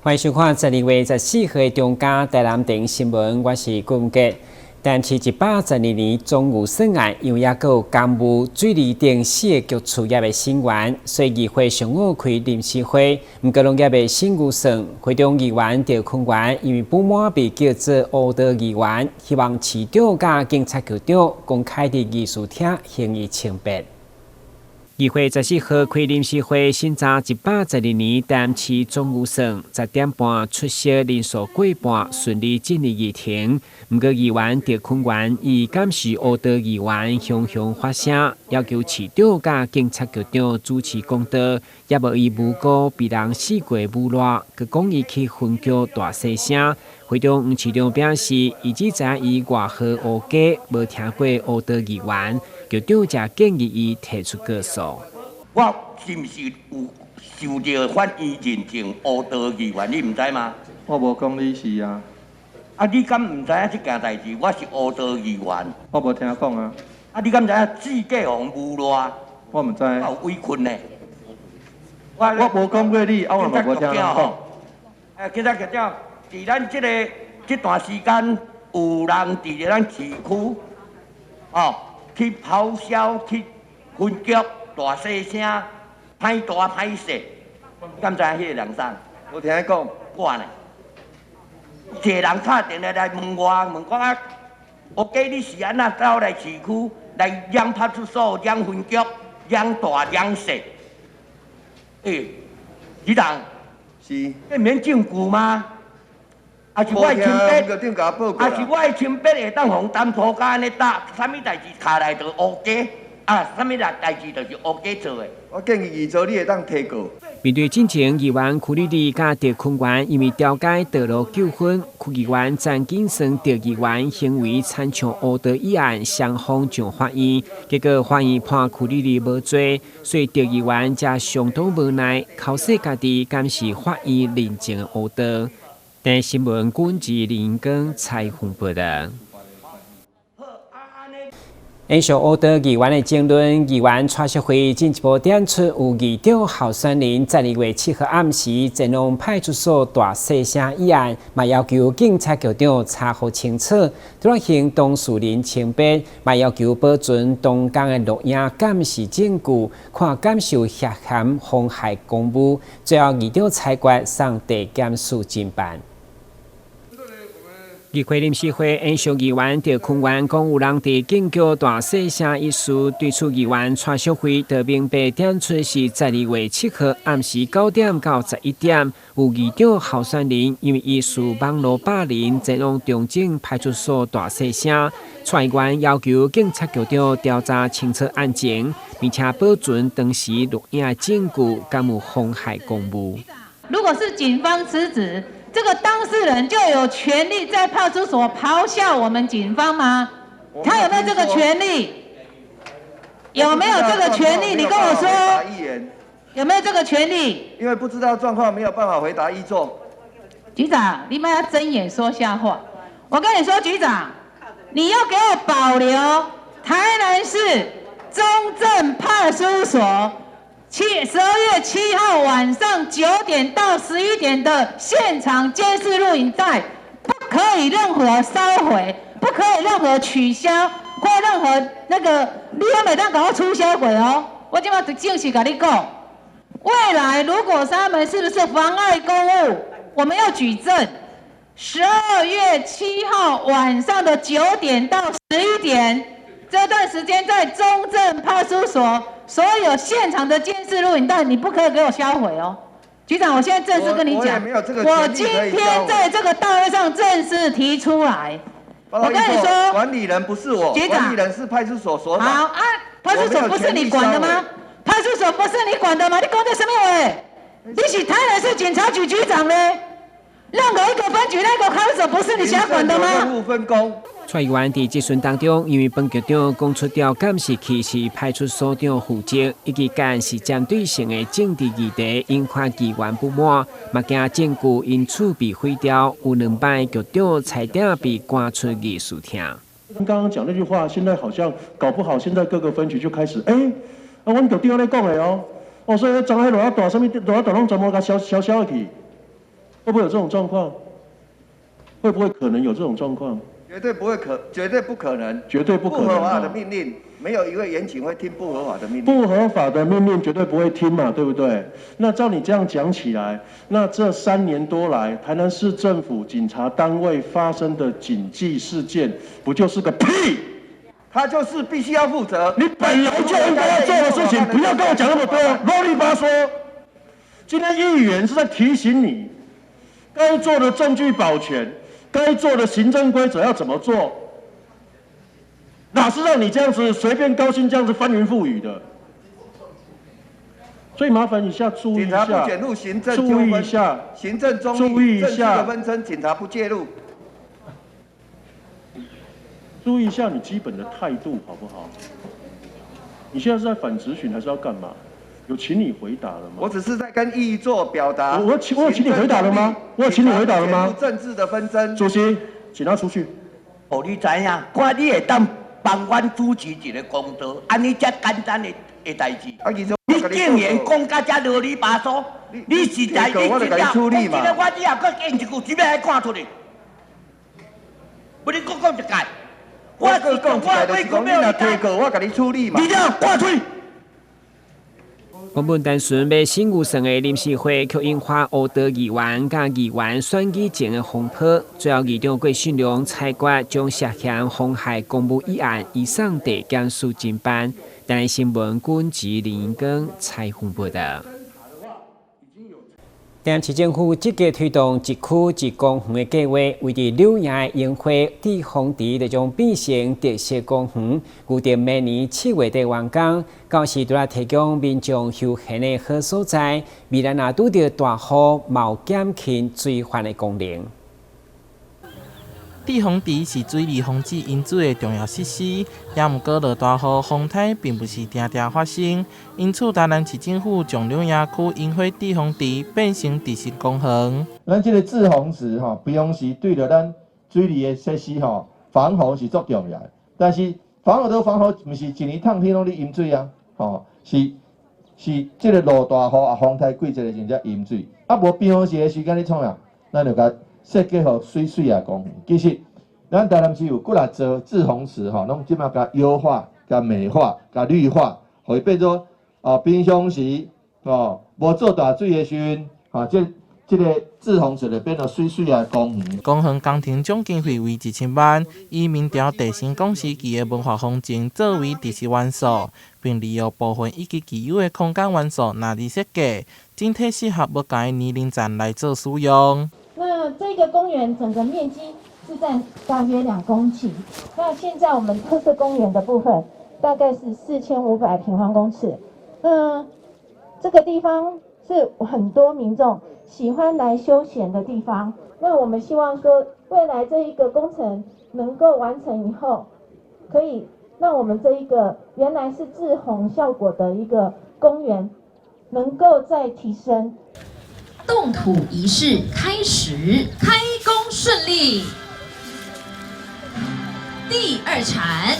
欢迎收看12月14号的中嘉台南电新闻，我是郭文杰。但是112年总务省案，因为也有干部水利电视局处业的成员，所以议会上午开临时会。不过，农业的新务省会中议员赵坤元因为不满被叫做恶德议员，希望市长甲警察局长公开伫议事厅行以清白。议会14号开临时会，审查112年台南市总务省10点半出席人数过半，顺利进入议庭。不过，议员赵坤元以感谢恶德议员向发声，要求市长甲警察局长主持公道，也无以诬告被人四过侮辱，佮讲伊去分叫大细声。会中黄市长表示，伊只知伊外号乌鸡，无听过恶德议员。局长则建议伊提出告诉。我是毋是有受到反映认证恶德议员？你毋知吗？我无讲你是啊。啊，你敢毋知影这件代志？我是恶德议员。我无听讲啊。啊，你敢知影自己互侮辱？我毋知。有委屈呢。我无讲过你，啊，我嘛无听人讲。警察局长，伫咱这段时间，有人伫咱市区，去咆哮、去分局、大细声、歹大歹势，敢知影迄个人啥？无听伊讲。我呢，一个人打电话来问我讲啊，我记你是安那走来市区来两派出所、两分局、两大两小？局长，是。这免证据吗？啊是我的清白，啊是我的清白会当互担拖甲安尼打，啥物代志卡来就乌鸡，啊啥物代志就是乌鸡做的。我建议议做你会当提告。面对进前议员区里里甲赵坤元因为调解道路纠纷，区议员詹景生赵议员行为参像恶德议案，双方上法院，结果法院判区里里无罪，所以赵议员才相当无奈，考试家己敢是法院认证的恶德。但新闻管制林根采访报道。延续恶德议员的争论，议员蔡淑慧进一步点出，有议长候选人12月7号暗时前往派出所大细声议案，嘛要求警察局长查核清楚，对行当事人清白，嘛要求保存当天的录影监视证据，看敢受涉嫌妨害公务。最后，议长裁决送地检署侦办。议会临时会延续议员赵坤元讲有人伫警局大细声一事，对此议员蔡淑慧特明白点出是12月7号暗时9点到11点，有议长候选人因为疑似网络霸凌，前往中正派出所大细声。蔡议员要求警察局长调查清楚案情，并且保存当时录影的证据，敢有妨害公务。如果是警方辞职，这个当事人就有权利在派出所咆哮我们警方吗？他有没有这个权利？有没有这个权利？你跟我说，有没有这个权利？因为不知道状况，没有办法回答议座。局长，你们要睁眼说瞎话。我跟你说，局长，你要给我保留台南市中正派出所12月7号晚上9点到11点的现场监视录影带，不可以任何烧毁，不可以任何取消，或任何那个，你还没当给我出销毁哦。我今晚正式跟你讲，未来如果他们是不是妨碍公务，我们要举证。12月7号晚上的9点到11点。这段时间在中正派出所所有现场的监视录影带，你不可以给我销毁哦，局长，我现在正式跟你讲，我今天在这个大会上正式提出来。我跟你说，管理人不是我，局长，管理人是派出所所长。好啊，派出所不是你管的吗？派出所不是你管的吗？你讲的什么话？你是台南市警察局局长呢？任何一个分局、那个派出所不是你辖管的吗？任务分工。蔡议员伫质询当中，因为本局长讲出调监视器是派出所长负责，以及干是针对性的政治议题，引发议员不满，嘛惊证据因此被毁掉，有2摆局长差点被赶出议事厅。刚刚讲那句话，现在好像搞不好，现在各个分局就开始，阮局长咧讲的哦，所以张海落大什么落大拢全部甲消去。会不会有这种状况？会不会可能有这种状况？绝对不可能，绝对不可能。不合法的命令，没有一位严警会听不合法的命令。不合法的命令绝对不会听嘛，对不对？那照你这样讲起来，那这3年多来，台南市政府警察单位发生的警纪事件，不就是个屁？他就是必须要负责。你本来就应该要做的事情，不要跟我讲那么多啰里吧嗦。今天议员是在提醒你，该做的证据保全，该做的行政规则要怎么做，哪是让你这样子随便高兴这样子翻云覆雨的？所以麻烦一下注意一下，警察不卷入行政注意一下，行政中注意一政治下的纷争，警察不介入。注意一下你基本的态度好不好？你现在是在反质询还是要干嘛？有请你回答了吗？我只是在跟议座表达。我有请你回答了吗？我有请你回答了吗？政治的纷争。主席，请他出去。哦，你知影，看你会当帮阮主持一个公道，安尼遮简单的代志。你竟然讲甲遮啰里吧嗦，你实在我就甲你处理嘛。我只要搁讲一句，准备来赶出去。不你讲一届，我讲一届就是讲你若提过，我甲你处理嘛。你了赶出去。原本单纯要新武省的临时会，却引发乌道议员甲议员选举前的风波。最后，议长郭信良裁决将涉嫌妨害公务一案移送地检署侦办。台南新闻军籍林英庚采访报道。台南市政府积极推动一区一公园的计划，为伫柳营樱花地风池，就将变成特色公园。预定明年7月底完工，到时就来提供民众休闲的好所在。未来若拄到大雨，冒减轻水患的功能。地风池是水利防治因子的重要设施，也毋过落大雨，风台并不是常常发生。因此，台南市政府将柳营区樱花地风池变成特色公园。咱这个治洪池吼，平常时对着咱水利的设施吼，防洪是足重要的。但是防洪毋是一年趟天拢咧淹水啊，吼是这个落大雨啊，风台过一个真正淹水。啊，无平常时的时间咧创啊，咱就甲设计好水啊公园。其实咱台南市有几啊座治洪池吼，拢即马甲优化、甲美化、甲绿化，会变做平常时无做大水的时阵这个治洪池就变做水啊公园。公园工程总经费为1000万，以明朝地形讲时期的文化风景作为特色元素，并利用部分以及既有的空间元素纳入设计，整体适合不同的年龄层来做使用。那这个公园整个面积是占大约2公顷。那现在我们特色公园的部分大概是4500平方公尺。这个地方是很多民众喜欢来休闲的地方。那我们希望说，未来这一个工程能够完成以后，可以让我们这一个原来是治洪效果的一个公园，能够再提升。动土仪式开始，开工顺利。第2铲，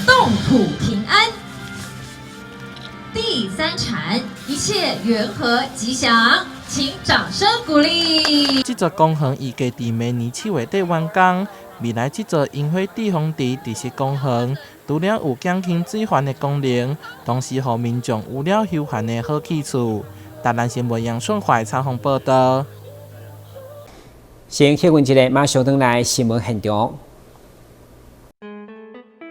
动土平安。第3铲，一切圆和吉祥，请掌声鼓励。这座公园预计在明年7月底完工。未来这座樱花地风池特色公园，除了有减轻水患的功能，同时让民众有了休闲的好去处。台南新闻杨顺怀采访报道。先休息一下，马上回来新闻现场。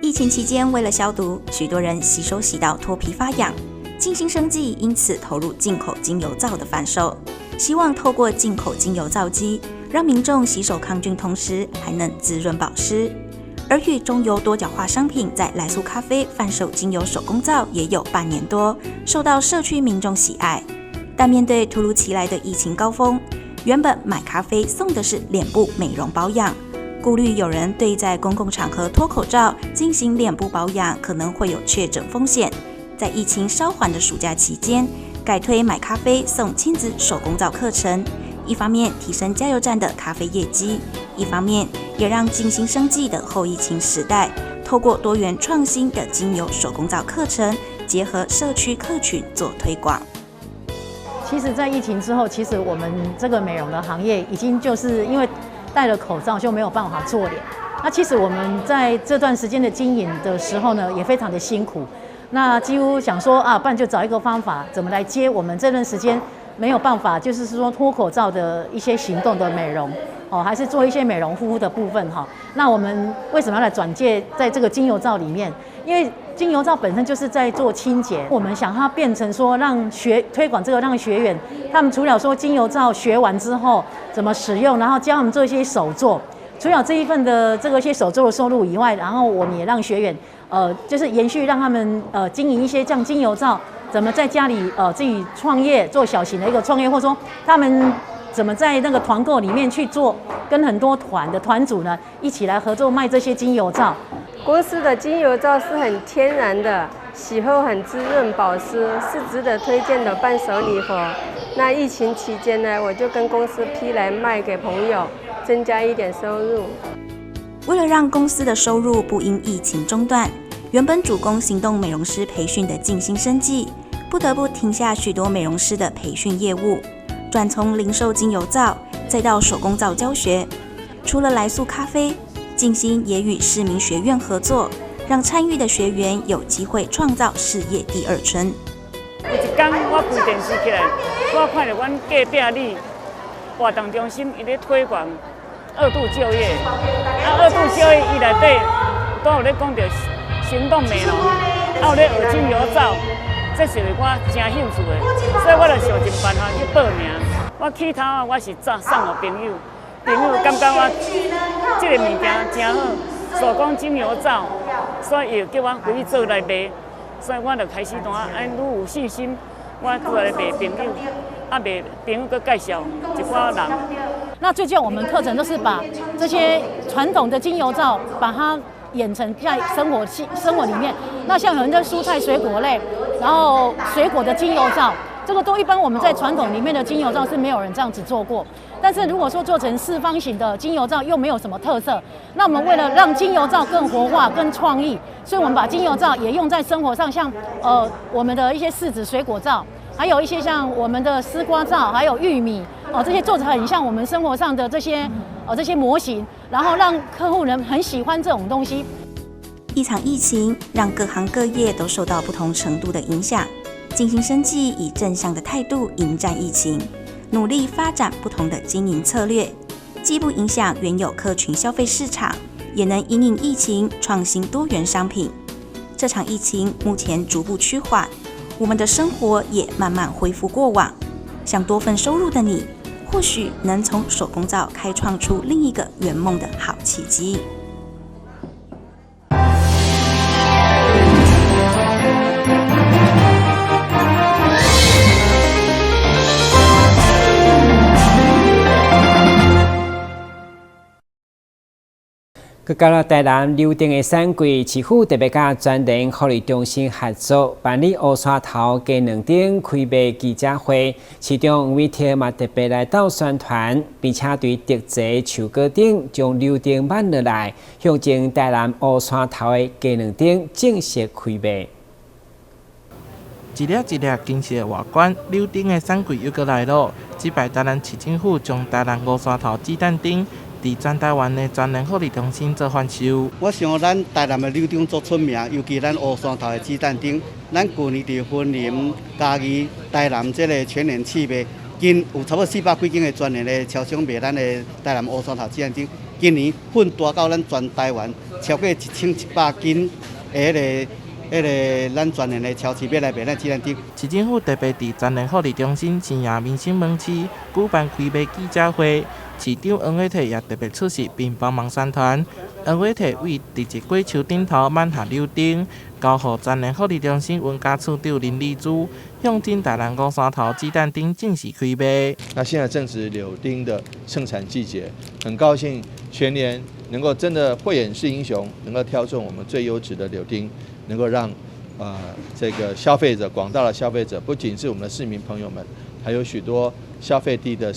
疫情期间，为了消毒，许多人洗手洗到脱皮发痒。静心生技因此投入进口精油皂的贩售，希望透过进口精油皂机，让民众洗手抗菌，同时还能滋润保湿。而与中油多角化商品在来速咖啡贩售精油手工皂也有半年多，受到社区民众喜爱。但面对突如其来的疫情高峰，原本买咖啡送的是脸部美容保养，顾虑有人对在公共场合脱口罩进行脸部保养可能会有确诊风险，在疫情稍缓的暑假期间，改推买咖啡送亲子手工皂课程，一方面提升加油站的咖啡业绩，一方面也让静心生技的后疫情时代，透过多元创新的精油手工皂课程，结合社区客群做推广。其实，在疫情之后，其实我们这个美容的行业已经就是因为戴了口罩就没有办法做脸。那其实我们在这段时间的经营的时候呢，也非常的辛苦。那几乎想说啊，不然就找一个方法，怎么来接我们这段时间没有办法，就是说脱口罩的一些行动的美容。还是做一些美容护肤的部分哈。那我们为什么要来转介在这个精油皂里面？因为精油皂本身就是在做清洁，我们想它变成说推广这个，让学员他们除了说精油皂学完之后怎么使用，然后教他们做一些手作，除了这一份的这个一些手作的收入以外，然后我们也让学员就是延续让他们经营一些这样精油皂，怎么在家里自己创业做小型的一个创业，或者说他们怎么在那个团购里面去做，跟很多团主呢一起来合作卖这些精油皂。公司的精油皂是很天然的，洗后很滋润保湿，是值得推荐的伴手礼盒。那疫情期间呢，我就跟公司批来卖给朋友，增加一点收入。为了让公司的收入不因疫情中断，原本主攻行动美容师培训的静心生技，不得不停下许多美容师的培训业务。转从零售精油皂，再到手工皂教学。除了来速咖啡，静心也与市民学院合作，让参与的学员有机会创造事业第二春。有一天我开电视起来，我看到阮隔壁里活动中心伊咧推广2度就业，2度就业伊内底都有咧讲到行动美容，有咧学精油皂。这是我真兴趣的，所以我就想尽办法去报名。我起头我是送给朋友，朋友感觉我这个物件真好，手工精油皂，所以又叫我回去做来卖，所以我就开始愈有信心，我做来卖朋友，卖朋友佮介绍一寡人。那最近我们课程都是把这些传统的精油皂，把它演成在生活里面。那像有人在蔬菜水果类，然后水果的精油皂，这个都一般我们在传统里面的精油皂是没有人这样子做过。但是如果说做成四方形的精油皂，又没有什么特色。那我们为了让精油皂更活化、更创意，所以我们把精油皂也用在生活上，像我们的一些柿子水果皂，还有一些像我们的丝瓜皂，还有玉米这些做得很像我们生活上的这些模型，然后让客户人很喜欢这种东西。一场疫情让各行各业都受到不同程度的影响，静心生技以正向的态度迎战疫情，努力发展不同的经营策略，既不影响原有客群消费市场，也能因应疫情创新多元商品。这场疫情目前逐步趋缓，我们的生活也慢慢恢复过往。想多份收入的你，或许能从手工皂开创出另一个圆梦的好契机。佮到了台南柳丁的产季，市府特别甲专人福利中心合作办理乌山头鸡卵丁开卖记者会，市长黄伟哲嘛特别来到宣传，并且对特chế树果顶将柳丁挽落来，向前台南乌山头的鸡卵丁正式开卖。一粒一粒金色的外观，柳丁的产季又过来了。这摆台南市政府将台南乌山头鸡蛋丁伫全台湾的专人福利中心做贩售。我想咱台南的柳丁足出名，尤其咱乌山头的鸡蛋丁，咱去年伫云林、嘉义、台南这个全年试卖，今有差不多400几间的专人的超商卖咱的台南乌山头鸡蛋丁。今年份大到咱全台湾超过1100间的咱专人的超市要来卖咱鸡蛋丁。市政府特别伫专人福利中心新亚民生门市举办开卖记者会。市长黄伟哲也特别出席并帮忙宣传。黄伟哲为伫一果树顶头挽下柳丁，交予专人福利中心文家处长林丽珠，向前台南乌山头鸡蛋丁正式开卖。那现在正值柳丁的盛产季节，很高兴全年能够真的慧眼识英雄，能够挑中我们最优质的柳丁，能够让这个消费者广大的消费者，不仅是我们的市民朋友们，还有许多消费地的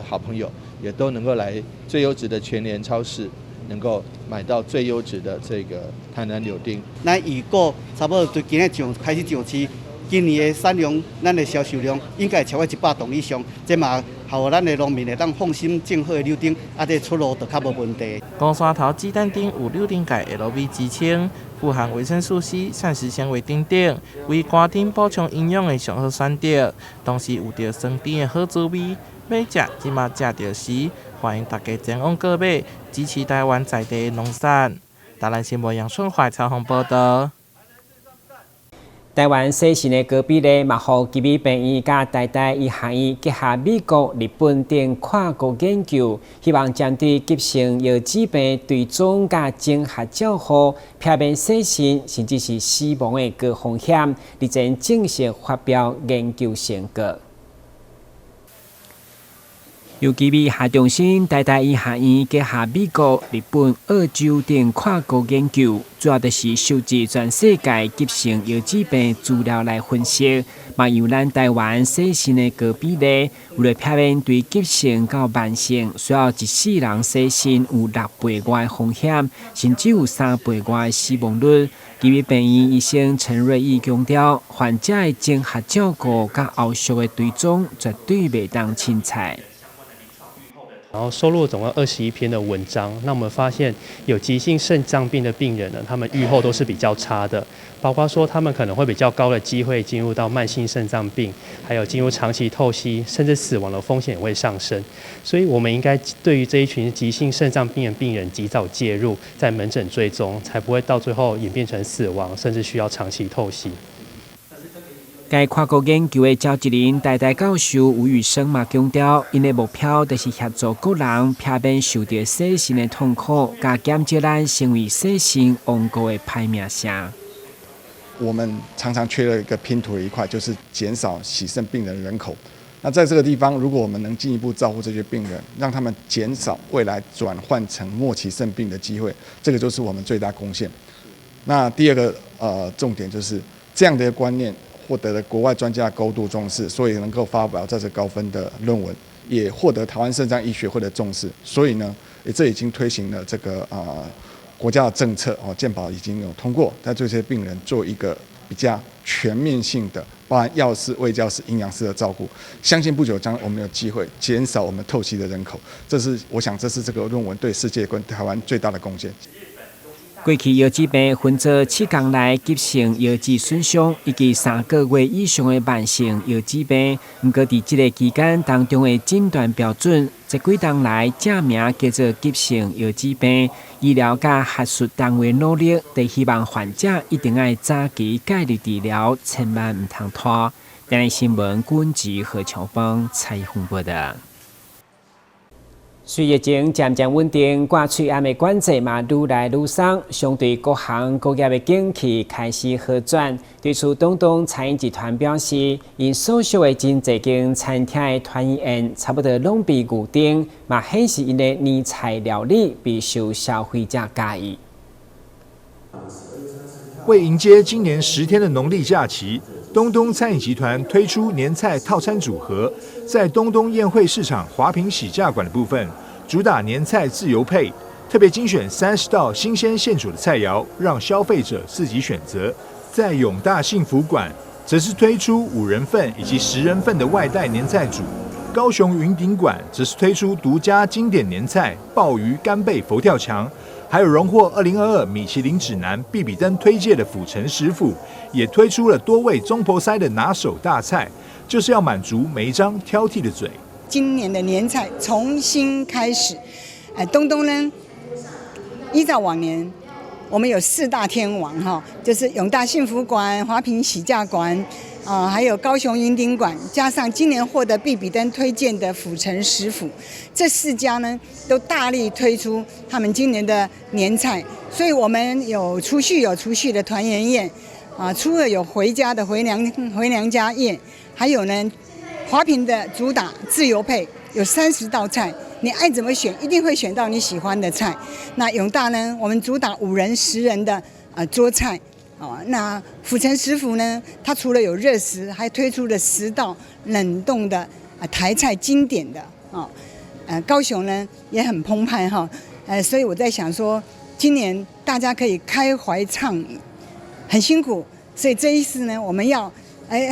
好朋友。也都能够来最优质的全联超市，能够买到最优质的这个台南柳丁。咱预估差不多对今日开始上市，今年的产量，咱的销售量应该超过100吨以上，这嘛，互咱的农民会当放心种好的柳丁，这出路就较无问题。公山头鸡蛋丁有柳丁钙 LV 支撑，富含维生素 C、膳食纤维等等，为寒天补充营养的上好选择。同时有着酸甜的好滋味，买食即马食着时，欢迎大家前往购买，支持台湾在地农产。台南新闻杨春怀采访报道。台湾细心的高比例，嘛，互吉米病院甲台大医学院结合美国、日本等跨国研究，希望针对急性腰子病对踪甲整合照护、避免死亡甚至是死亡的高风险，日前正式发表研究成果。由吉米下中心、台大医学院结合美国、日本、澳洲等跨国研究，主要就是收集全世界急性腰子病资料来分析，嘛由咱台湾死亡的高比例，为了避免对急性到慢性需要一世人死亡有6倍外的风险，甚至有3倍外的死亡率。吉米病院医生陈瑞义强调，患者的整合照顾甲后续的追踪绝对袂当轻踩。然后收录总共21篇的文章，那我们发现有急性肾脏病的病人呢，他们预后都是比较差的，包括说他们可能会比较高的机会进入到慢性肾脏病，还有进入长期透析，甚至死亡的风险也会上升。所以我们应该对于这一群急性肾脏病的病人及早介入，在门诊追踪，才不会到最后演变成死亡，甚至需要长期透析。该跨国研究的召集人台大教授吴宇生嘛强调，因的目标就是协助各人避免受到死亡的痛苦，加减少咱成为死亡亡国的歹名声。我们常常缺了一个拼图的一块，就是减少洗肾病人人口。那在这个地方，如果我们能进一步照顾这些病人，让他们减少未来转换成末期肾病的机会，这个就是我们最大贡献。那第二个重点就是这样的一个观念。获得了国外专家高度重视，所以能够发表这次高分的论文，也获得台湾肾脏医学会的重视。所以呢，这已经推行了这个国家的政策健保已经有通过，在这些病人做一个比较全面性的，包含药师、卫教师、营养师的照顾。相信不久将我们有机会减少我们透析的人口。我想这是这个论文对世界跟台湾最大的贡献。过去腰子病分做7天内急性腰子损伤以及3个月以上的慢性腰子病。不过在这个期间当中的诊断标准，这几天来正名叫做急性腰子病。医疗甲学术单位努力，得希望患者一定要早期介入治疗，千万唔通拖。今日新闻军职何强邦采访报道。随疫情渐渐稳定，挂嘴暗的管制嘛愈来愈松，相对各行各业的景气开始好转。对此，东东餐饮集团表示，因所属的真侪间餐厅的团员差不多拢被预定，嘛显示因的年菜料理备受消费者喜意。为迎接今年10天的农历假期，东东餐饮集团推出年菜套餐组合，在东东宴会市场华平喜价馆的部分，主打年菜自由配，特别精选30道新鲜现煮的菜肴，让消费者自己选择。在永大幸福馆，则是推出5人份以及10人份的外带年菜组。高雄云顶馆则是推出独家经典年菜鲍鱼干贝佛跳墙。还有荣获2022米其林指南必比登推荐的府城食府，也推出了多位中婆塞的拿手大菜，就是要满足每一张挑剔的嘴。今年的年菜重新开始，东东呢，依照往年，我们有4大天王哈，就是永大幸福馆、华平喜价馆。还有高雄云顶馆，加上今年获得必比登推荐的府城食府，这4家呢都大力推出他们今年的年菜，所以我们有除夕的团圆宴，初二有回家的回娘家宴，还有呢华平的主打自由配，有30道菜，你爱怎么选，一定会选到你喜欢的菜。那永大呢，我们主打5人10人的桌菜。那府城食府呢，它除了有热食，还推出了10道冷冻的台菜经典的高雄呢也很澎湃哈，所以我在想说，今年大家可以开怀畅饮，很辛苦，所以这一次呢，我们要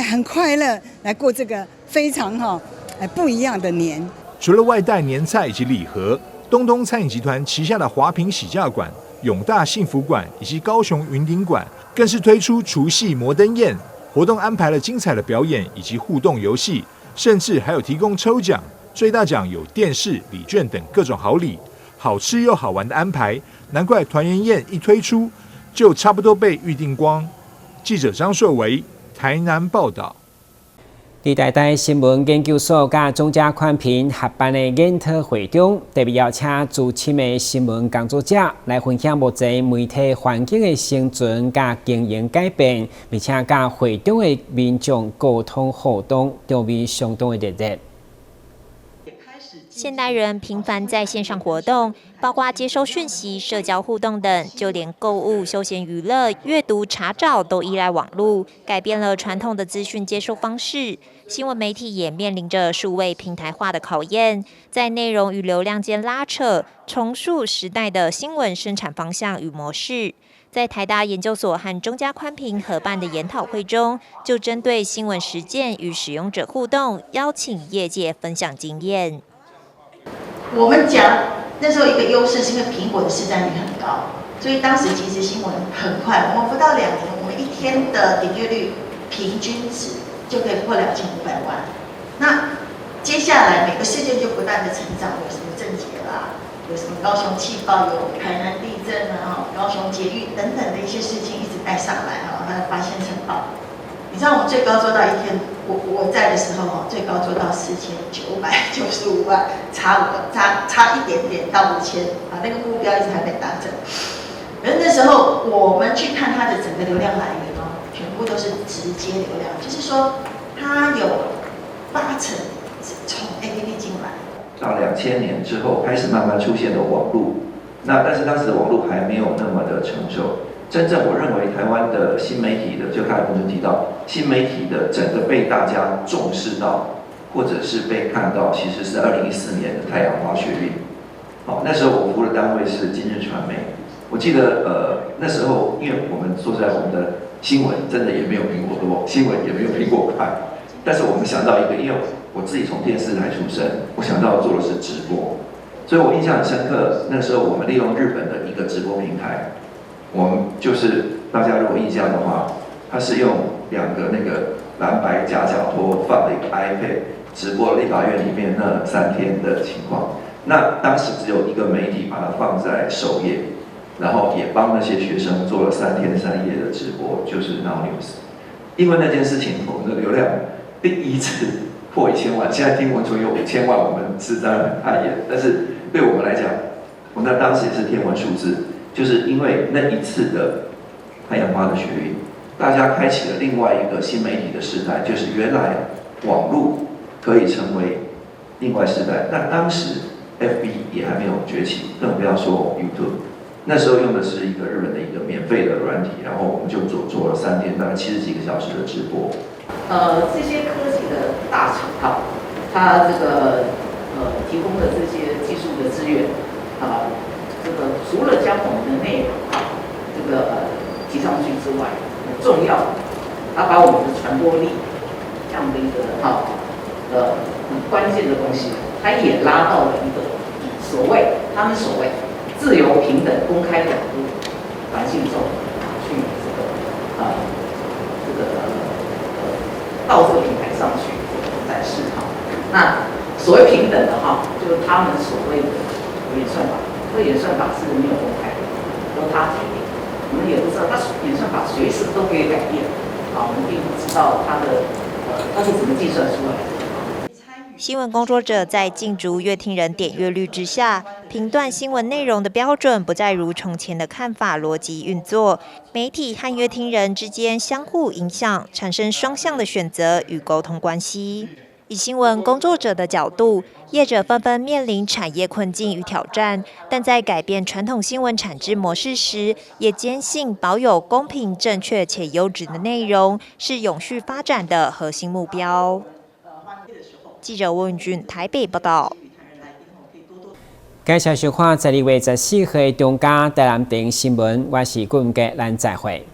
很快乐来过这个非常不一样的年。除了外带年菜以及礼盒，东东餐饮集团旗下的华平喜假馆、永大幸福馆以及高雄云顶馆，更是推出除夕摩登宴活动，安排了精彩的表演以及互动游戏，甚至还有提供抽奖，最大奖有电视、礼券等各种好礼，好吃又好玩的安排，难怪团圆宴一推出就差不多被预定光。记者张硕维台南报道。伫台大新闻研究所甲总价款评合办的研讨会中，特别邀请资深的新闻工作者来分享目前媒体环境的生存甲经营改变，并且甲会中的民众沟通互动，场面相当的热烈。现代人频繁在线上活动，包括接收讯息、社交互动等，就连购物、休闲娱乐、阅读、查找都依赖网络，改变了传统的资讯接收方式。新闻媒体也面临着数位平台化的考验，在内容与流量间拉扯，重塑时代的新闻生产方向与模式。在台大研究所和中嘉宽屏合办的研讨会中，就针对新闻实践与使用者互动，邀请业界分享经验。我们讲那时候一个优势是因为苹果的市占率很高，所以当时其实新闻很快，我们不到2年，我们1天的点阅率平均值就可以破2500万。那接下来每个事件就不断的成长，有什么症结啦，有什么高雄气爆，有台南地震啊，高雄捷运等等的一些事情一直带上来哈，它的发现晨报。你知道我们最高做到1天，我在的时候最高做到4995万，差一点点到5000啊，那个目标一直还没达成。可是那时候我们去看它的整个流量来源全部都是直接流量，就是说它有80%是从 APP 进来。到2000年之后开始慢慢出现了网络，但是当时的网络还没有那么的成熟。真正我认为台湾的新媒体的，就刚才我们提到新媒体的整个被大家重视到，或者是被看到，其实是2014年的太阳花学运。好，那时候我服务的单位是今日传媒。我记得那时候，因为我们说实在，我们的新闻真的也没有苹果多，新闻也没有苹果快。但是我们想到一个，因为我自己从电视台出身，我想到做的是直播，所以我印象很深刻。那时候我们利用日本的一个直播平台。我们就是大家如果印象的话，它是用2个那个蓝白夹脚托放的一个 iPad 直播立法院里面那3天的情况。那当时只有一个媒体把它放在首页，然后也帮那些学生做了3天3夜的直播，就是 Now News。因为那件事情，我们的流量第一次破1000万，现在听闻说有5000万，我们是当然很汗颜，但是对我们来讲，我们当时也是天文数字。就是因为那一次的太阳花的学运，大家开启了另外一个新媒体的时代，就是原来网络可以成为另外时代。那当时 FB 也还没有崛起，更不要说 YouTube。那时候用的是一个日本的一个免费的软体，然后我们就做了3天，大概70几个小时的直播。这些科技的大厂它这个提供的这些技术的资源这个除了将我们的内容这个提上去之外，很重要，它把我们的传播力这样的一个很关键的东西，它也拉到了一个他们所谓自由、平等、公开的环境中去到这个平台上去展示那所谓平等的就是他们所谓的演算法。这个演算法是没有公开的，由他决定。我们也不知道，它演算法随时都可以改变。我们并不知道它是怎么计算出来的。新闻工作者在竞逐阅听人点阅率之下，评断新闻内容的标准不再如从前的看法逻辑运作，媒体和阅听人之间相互影响，产生双向的选择与沟通关系。以新闻工作者的角度，业者纷纷面临产业困境与挑战，但在改变传统新闻产制模式时，也坚信保有公平、正确且优质的内容是永续发展的核心目标。记者温俊台北报道。介绍收看12月14号中嘉台南电新闻，我是顾文杰，咱再会。